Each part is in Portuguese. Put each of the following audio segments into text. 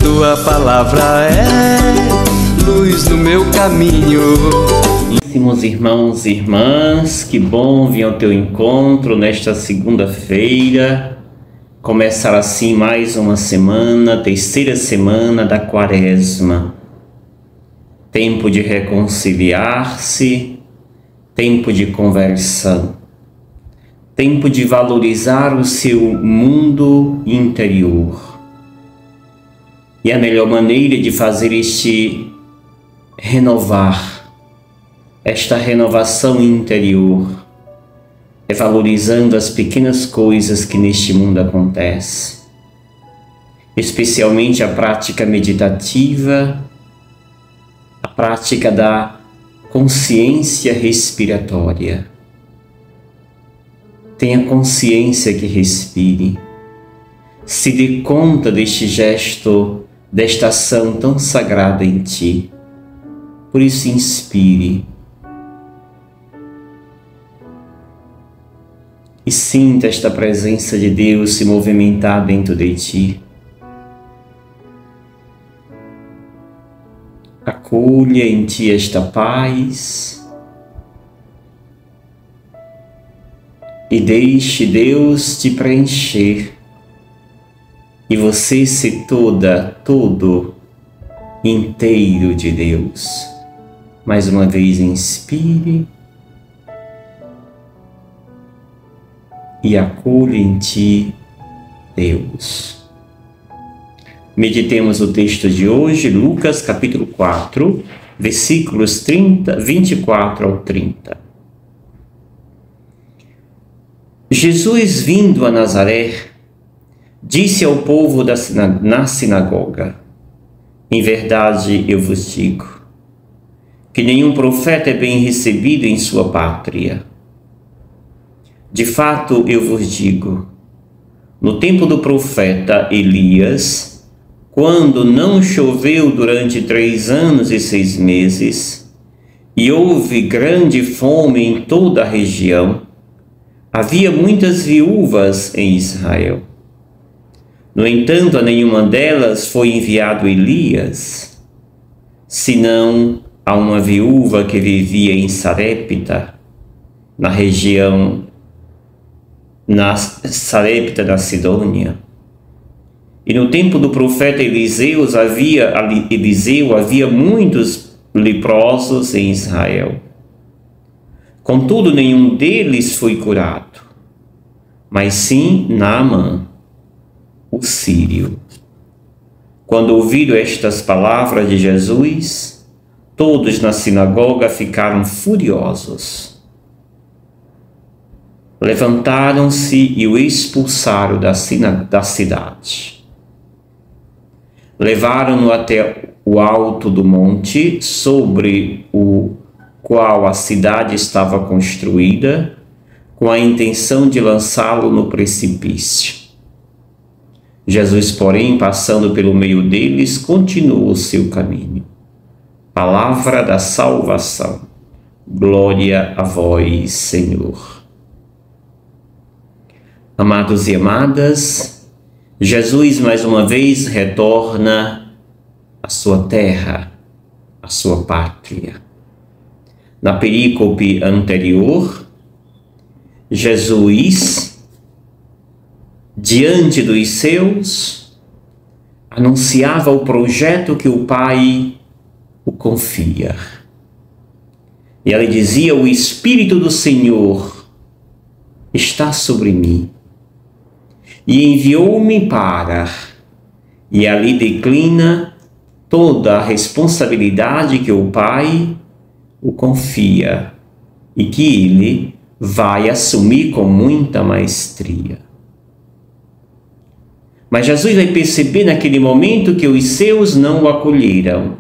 tua palavra é luz no meu caminho. Meus irmãos e irmãs, que bom vir ao teu encontro nesta segunda-feira. Começar assim mais uma semana, terceira semana da Quaresma. Tempo de reconciliar-se, tempo de conversão, tempo de valorizar o seu mundo interior. E a melhor maneira de fazer esta renovação interior é valorizando as pequenas coisas que neste mundo acontecem, especialmente a prática meditativa, a prática da consciência respiratória. Tenha consciência que respire, se dê conta deste gesto, desta ação tão sagrada em ti. Por isso inspire e sinta esta presença de Deus se movimentar dentro de ti. Acolha em ti esta paz e deixe Deus te preencher e você ser todo inteiro de Deus. Mais uma vez inspire e acolha em ti Deus. Meditemos o texto de hoje, Lucas capítulo 4, versículos 24 ao 30. Jesus, vindo a Nazaré, disse ao povo na sinagoga: em verdade eu vos digo, que nenhum profeta é bem recebido em sua pátria. De fato eu vos digo, no tempo do profeta Elias, quando não choveu durante 3 anos e 6 meses, e houve grande fome em toda a região, havia muitas viúvas em Israel. No entanto, a nenhuma delas foi enviado Elias, senão a uma viúva que vivia em Sarepta, na Sarepta da Sidônia. E no tempo do profeta Eliseu havia muitos leprosos em Israel. Contudo, nenhum deles foi curado, mas sim Naamã, o sírio. Quando ouviram estas palavras de Jesus, todos na sinagoga ficaram furiosos. Levantaram-se e o expulsaram da cidade. Levaram-no até o alto do monte, sobre o qual a cidade estava construída, com a intenção de lançá-lo no precipício. Jesus, porém, passando pelo meio deles, continuou o seu caminho. Palavra da salvação. Glória a vós, Senhor. Amados e amadas, Jesus mais uma vez retorna à sua terra, à sua pátria. Na perícope anterior, Jesus, diante dos seus, anunciava o projeto que o Pai o confia. E ele dizia: o Espírito do Senhor está sobre mim e enviou-me para... E ali declina toda a responsabilidade que o Pai o confia e que ele vai assumir com muita maestria. Mas Jesus vai perceber naquele momento que os seus não o acolheram.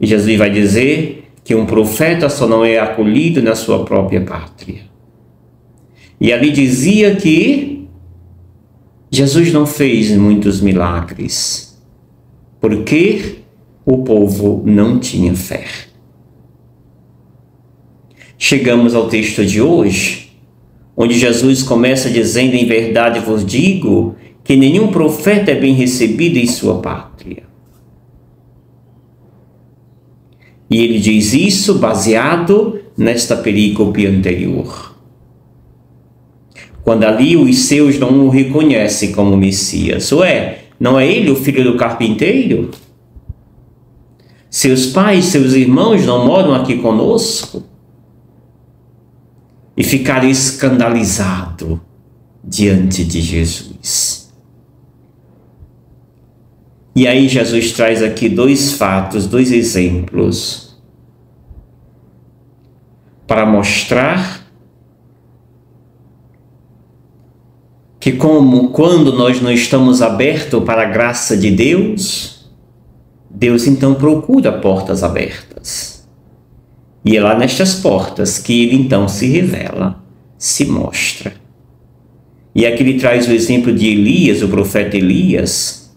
E Jesus vai dizer que um profeta só não é acolhido na sua própria pátria. E ali dizia que Jesus não fez muitos milagres, porque o povo não tinha fé. Chegamos ao texto de hoje, onde Jesus começa dizendo: em verdade vos digo que nenhum profeta é bem recebido em sua pátria. E ele diz isso baseado nesta perícope anterior. Quando ali os seus não o reconhecem como Messias. Ué, não é ele o filho do carpinteiro? Seus pais, seus irmãos não moram aqui conosco? E ficaram escandalizados diante de Jesus. E aí Jesus traz aqui dois fatos, dois exemplos, para mostrar que quando nós não estamos abertos para a graça de Deus, Deus então procura portas abertas. E é lá nestas portas que Ele então se revela, se mostra. E aqui ele traz o exemplo de Elias, o profeta Elias.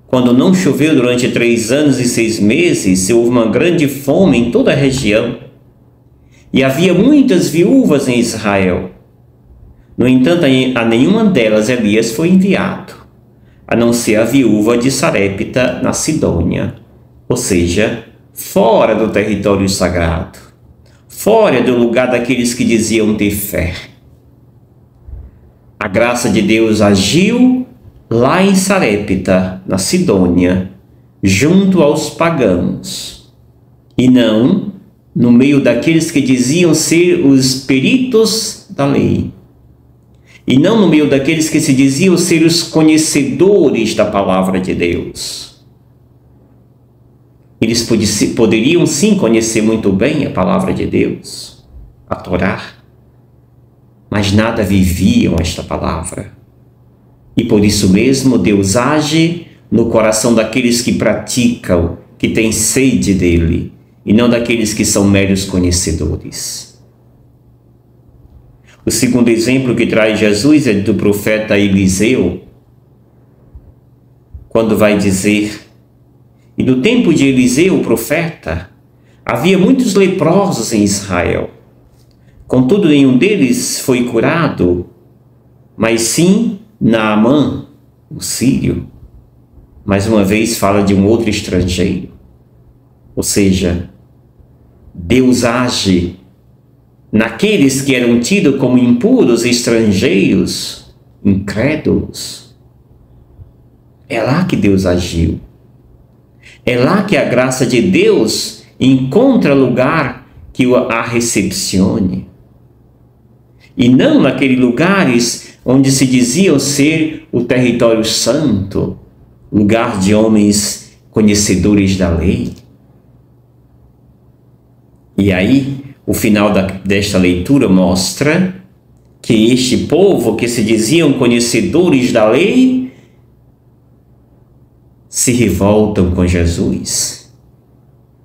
Quando não choveu durante 3 anos e 6 meses, houve uma grande fome em toda a região. E havia muitas viúvas em Israel. No entanto, a nenhuma delas Elias foi enviado, a não ser a viúva de Sarepta, na Sidônia, ou seja, fora do território sagrado, fora do lugar daqueles que diziam ter fé. A graça de Deus agiu lá em Sarepta, na Sidônia, junto aos pagãos, e não no meio daqueles que diziam ser os peritos da lei, e não no meio daqueles que se diziam ser os conhecedores da palavra de Deus. Eles poderiam sim conhecer muito bem a palavra de Deus, a Torá, mas nada viviam esta palavra. E por isso mesmo Deus age no coração daqueles que praticam, que têm sede dele, e não daqueles que são meros conhecedores. O segundo exemplo que traz Jesus é do profeta Eliseu, quando vai dizer: e no tempo de Eliseu, o profeta, havia muitos leprosos em Israel. Contudo, nenhum deles foi curado, mas sim Naamã, o sírio. Mais uma vez fala de um outro estrangeiro. Ou seja, Deus age naqueles que eram tidos como impuros, estrangeiros, incrédulos. É lá que Deus agiu. É lá que a graça de Deus encontra lugar que a recepcione. E não naqueles lugares onde se diziam ser o território santo, lugar de homens conhecedores da lei. E aí, o final desta leitura mostra que este povo que se diziam conhecedores da lei se revoltam com Jesus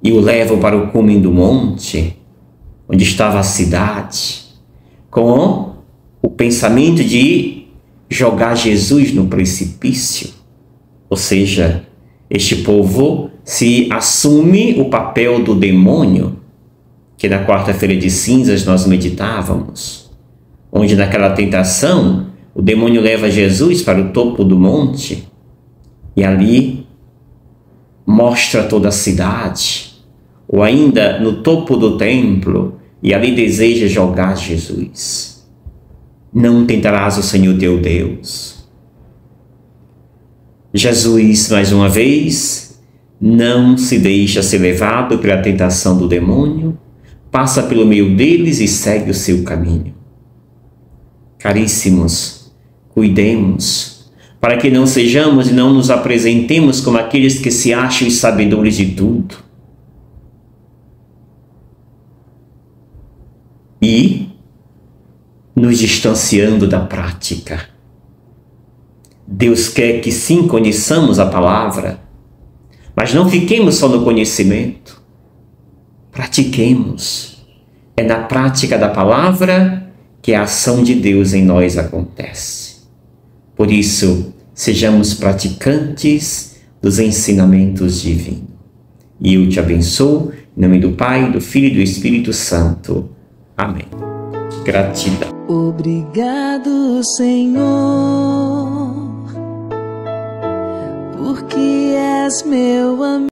e o levam para o cume do monte, onde estava a cidade, com o pensamento de jogar Jesus no precipício. Ou seja, este povo se assume o papel do demônio, que na quarta-feira de cinzas nós meditávamos, onde naquela tentação o demônio leva Jesus para o topo do monte e ali mostra toda a cidade, ou ainda no topo do templo, e ali deseja jogar Jesus. Não tentarás o Senhor teu Deus. Jesus, mais uma vez, não se deixa ser levado pela tentação do demônio, passa pelo meio deles e segue o seu caminho. Caríssimos, cuidemos, para que não sejamos e não nos apresentemos como aqueles que se acham sabedores de tudo. E nos distanciando da prática. Deus quer que sim conheçamos a palavra, mas não fiquemos só no conhecimento. Pratiquemos. É na prática da palavra que a ação de Deus em nós acontece. Por isso, sejamos praticantes dos ensinamentos divinos. E eu te abençoo, em nome do Pai, do Filho e do Espírito Santo. Amém. Gratidão. Obrigado, Senhor, porque és meu amigo.